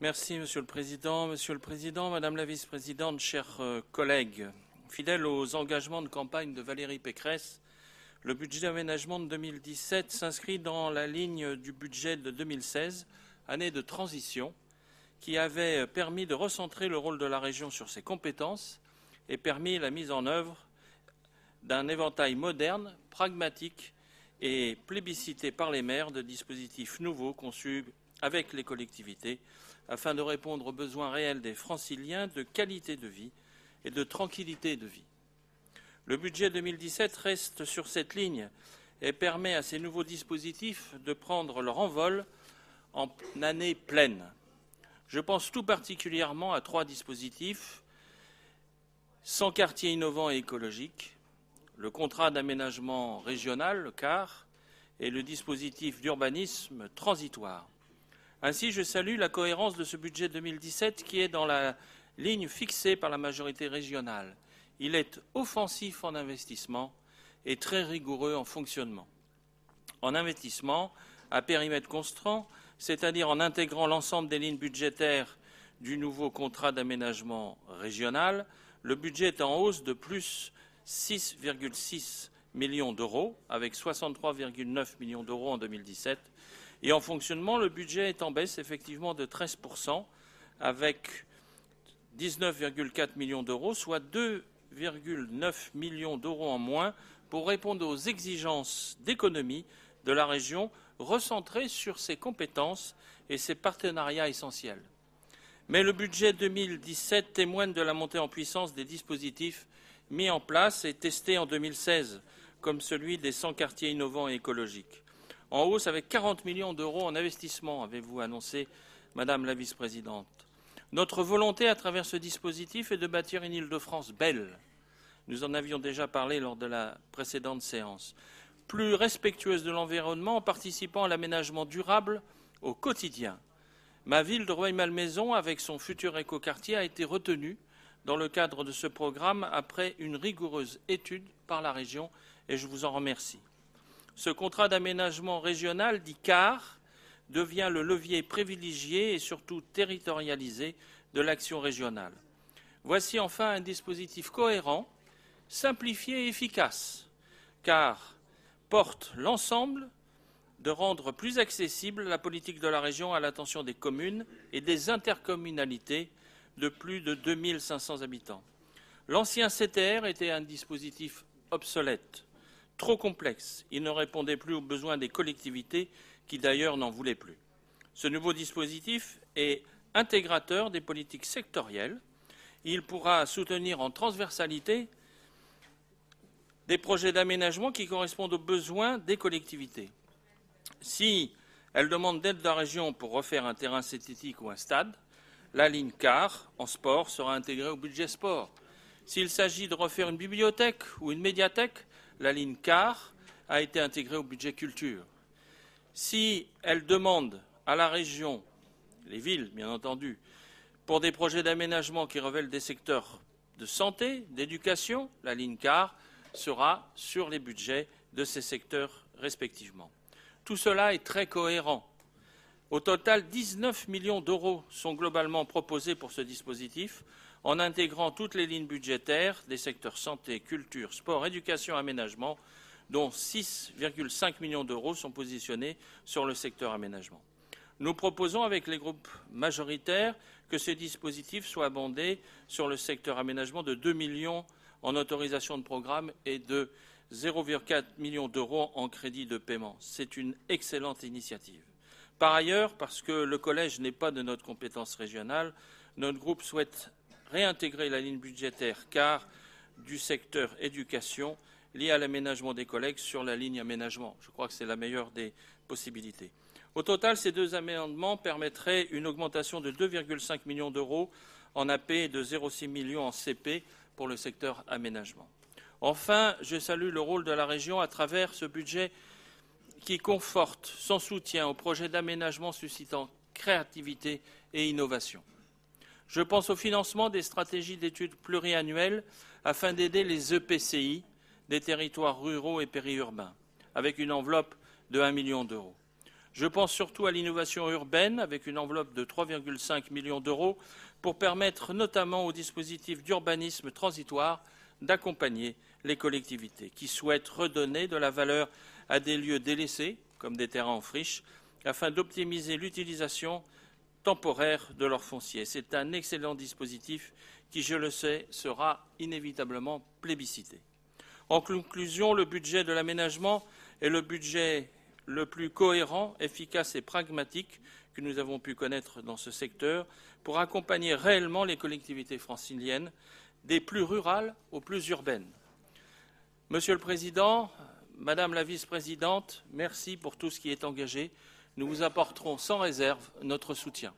Merci, Monsieur le Président, Madame la Vice-présidente, chers collègues. Fidèle aux engagements de campagne de Valérie Pécresse, le budget d'aménagement de 2017 s'inscrit dans la ligne du budget de 2016, année de transition, qui avait permis de recentrer le rôle de la région sur ses compétences et permis la mise en œuvre d'un éventail moderne, pragmatique et plébiscité par les maires de dispositifs nouveaux conçus avec les collectivités afin de répondre aux besoins réels des Franciliens de qualité de vie et de tranquillité de vie. Le budget 2017 reste sur cette ligne et permet à ces nouveaux dispositifs de prendre leur envol en année pleine. Je pense tout particulièrement à 3 dispositifs: 100 quartiers innovants et écologiques, le contrat d'aménagement régional, le CAR, et le dispositif d'urbanisme transitoire. Ainsi, je salue la cohérence de ce budget 2017 qui est dans la ligne fixée par la majorité régionale. Il est offensif en investissement et très rigoureux en fonctionnement. En investissement, à périmètre constant, c'est-à-dire en intégrant l'ensemble des lignes budgétaires du nouveau contrat d'aménagement régional, le budget est en hausse de plus 6,6 millions d'euros, avec 63,9 millions d'euros en 2017. Et en fonctionnement, le budget est en baisse effectivement de 13%, avec 19,4 millions d'euros, soit 2,9 millions d'euros en moins pour répondre aux exigences d'économie de la région, recentrée sur ses compétences et ses partenariats essentiels. Mais le budget 2017 témoigne de la montée en puissance des dispositifs mis en place et testés en 2016, comme celui des 100 quartiers innovants et écologiques. En hausse avec 40 millions d'euros en investissement, avez-vous annoncé, Madame la Vice-présidente. Notre volonté à travers ce dispositif est de bâtir une Île-de-France belle. Nous en avions déjà parlé lors de la précédente séance. Plus respectueuse de l'environnement en participant à l'aménagement durable au quotidien. Ma ville de Rueil-Malmaison, avec son futur écoquartier, a été retenue dans le cadre de ce programme après une rigoureuse étude par la région et je vous en remercie. Ce contrat d'aménagement régional, dit CAR, devient le levier privilégié et surtout territorialisé de l'action régionale. Voici enfin un dispositif cohérent, simplifié et efficace, car porte l'ensemble de rendre plus accessible la politique de la région à l'attention des communes et des intercommunalités de plus de 2500 habitants. L'ancien CTR était un dispositif obsolète, trop complexe. Il ne répondait plus aux besoins des collectivités qui d'ailleurs n'en voulaient plus. Ce nouveau dispositif est intégrateur des politiques sectorielles. Il pourra soutenir en transversalité des projets d'aménagement qui correspondent aux besoins des collectivités. Si elles demandent d'aide de la région pour refaire un terrain synthétique ou un stade, la ligne CAR en sport sera intégrée au budget sport. S'il s'agit de refaire une bibliothèque ou une médiathèque, la ligne CAR a été intégrée au budget culture. Si elles demandent à la région, les villes bien entendu, pour des projets d'aménagement qui révèlent des secteurs de santé, d'éducation, la ligne CAR sera sur les budgets de ces secteurs respectivement. Tout cela est très cohérent. Au total, 19 millions d'euros sont globalement proposés pour ce dispositif, en intégrant toutes les lignes budgétaires des secteurs santé, culture, sport, éducation, aménagement, dont 6,5 millions d'euros sont positionnés sur le secteur aménagement. Nous proposons avec les groupes majoritaires que ce dispositif soit abondé sur le secteur aménagement de 2 millions en autorisation de programme et de 0,4 millions d'euros en crédit de paiement. C'est une excellente initiative. Par ailleurs, parce que le collège n'est pas de notre compétence régionale, notre groupe souhaite réintégrer la ligne budgétaire CAR du secteur éducation liée à l'aménagement des collègues sur la ligne aménagement. Je crois que c'est la meilleure des possibilités. Au total, ces 2 amendements permettraient une augmentation de 2,5 millions d'euros en AP et de 0,6 millions en CP pour le secteur aménagement. Enfin, je salue le rôle de la région à travers ce budget qui conforte son soutien aux projets d'aménagement suscitant créativité et innovation. Je pense au financement des stratégies d'études pluriannuelles afin d'aider les EPCI des territoires ruraux et périurbains, avec une enveloppe de 1 million d'euros. Je pense surtout à l'innovation urbaine, avec une enveloppe de 3,5 millions d'euros, pour permettre notamment aux dispositifs d'urbanisme transitoire d'accompagner les collectivités qui souhaitent redonner de la valeur à des lieux délaissés, comme des terrains en friche, afin d'optimiser l'utilisation temporaire de leur foncier. C'est un excellent dispositif qui, je le sais, sera inévitablement plébiscité. En conclusion, le budget de l'aménagement est le budget le plus cohérent, efficace et pragmatique que nous avons pu connaître dans ce secteur pour accompagner réellement les collectivités franciliennes, des plus rurales aux plus urbaines. Monsieur le Président, Madame la Vice-présidente, merci pour tout ce qui est engagé. Nous vous apporterons sans réserve notre soutien.